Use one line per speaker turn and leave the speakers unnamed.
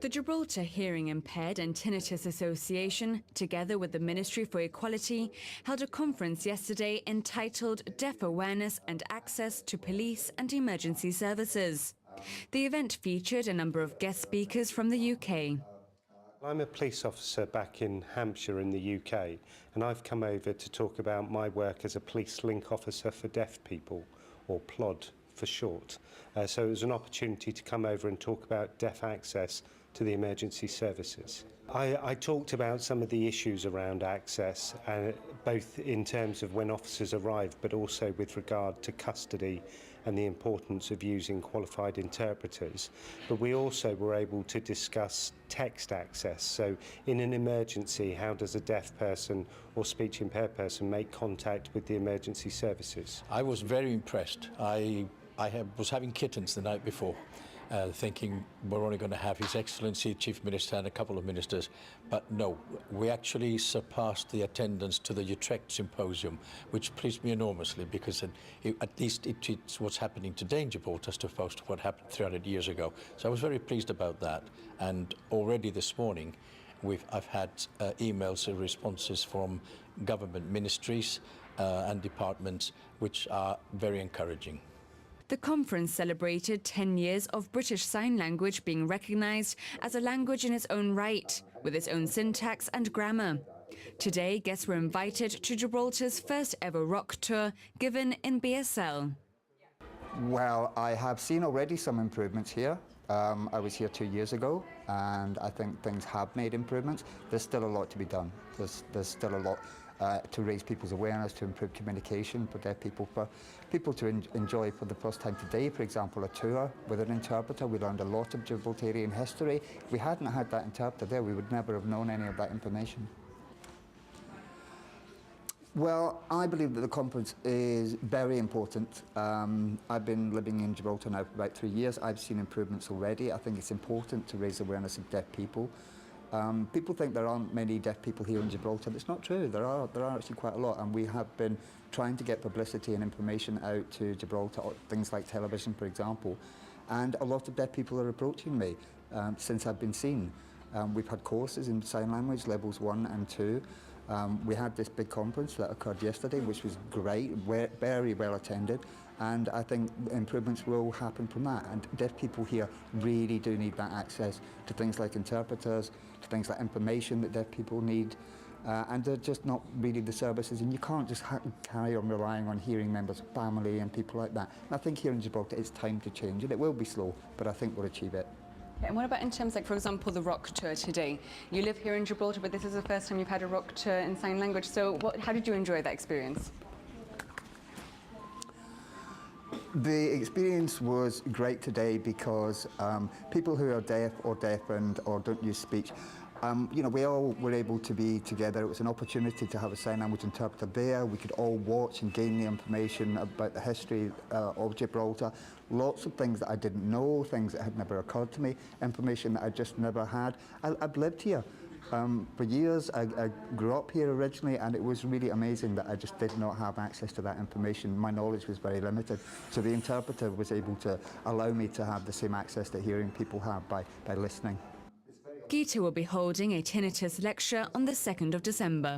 The Gibraltar Hearing Impaired and Tinnitus Association, together with the Ministry for Equality, held a conference yesterday entitled Deaf Awareness and Access to Police and Emergency Services. The event featured a number of guest speakers from the UK.
I'm a police officer back in Hampshire in the UK, and I've come over to talk about my work as a police link officer for deaf people, or PLOD for short. So it was an opportunity to come over and talk about deaf access to the emergency services. I talked about some of the issues around access, both in terms of when officers arrive, but also with regard to custody and the importance of using qualified interpreters. But we also were able to discuss text access. So in an emergency, how does a deaf person or speech impaired person make contact with the emergency services?
I was very impressed. I was having kittens the night before, thinking we're only going to have His Excellency, Chief Minister and a couple of ministers, but no, we actually surpassed the attendance to the Utrecht Symposium, which pleased me enormously because at least it's what's happening today in Gibraltar as opposed to what happened 300 years ago. So I was very pleased about that, and already this morning I've had emails and responses from government ministries and departments which are very encouraging.
The conference celebrated 10 years of British Sign Language being recognised as a language in its own right, with its own syntax and grammar. Today, guests were invited to Gibraltar's first ever rock tour, given in BSL.
Well, I have seen already some improvements here. I was here 2 years ago, and I think things have made improvements. There's still a lot to be done. There's still a lot to raise people's awareness, to improve communication for deaf people, for people to enjoy for the first time today, for example, a tour with an interpreter. We learned a lot of Gibraltarian history. If we hadn't had that interpreter there, we would never have known any of that information. Well, I believe that the conference is very important. I've been living in Gibraltar now for about 3 years. I've seen improvements already. I think it's important to raise awareness of deaf people. People think there aren't many deaf people here in Gibraltar. That's not true. There are actually quite a lot, and we have been trying to get publicity and information out to Gibraltar, things like television, for example. And a lot of deaf people are approaching me since I've been seen. We've had courses in sign language, levels 1 and 2. We had this big conference that occurred yesterday, which was great, very well attended, and I think improvements will happen from that. And deaf people here really do need that access to things like interpreters, to things like information that deaf people need, and they're just not really the services, and you can't just carry on relying on hearing members of family and people like that. And I think here in Gibraltar it's time to change, and it will be slow, but I think we'll achieve it.
And what about in terms like, for example, the rock tour today? You live here in Gibraltar, but this is the first time you've had a rock tour in sign language. So how did you enjoy that experience?
The experience was great today because people who are deaf or deafened or don't use speech, you know, we all were able to be together. It was an opportunity to have a sign language interpreter there. We could all watch and gain the information about the history of Gibraltar. Lots of things that I didn't know, things that had never occurred to me, information that I just never had. I've lived here for years. I grew up here originally, and it was really amazing that I just did not have access to that information. My knowledge was very limited. So the interpreter was able to allow me to have the same access that hearing people have by listening.
GHITA will be holding a tinnitus lecture on the 2nd of December.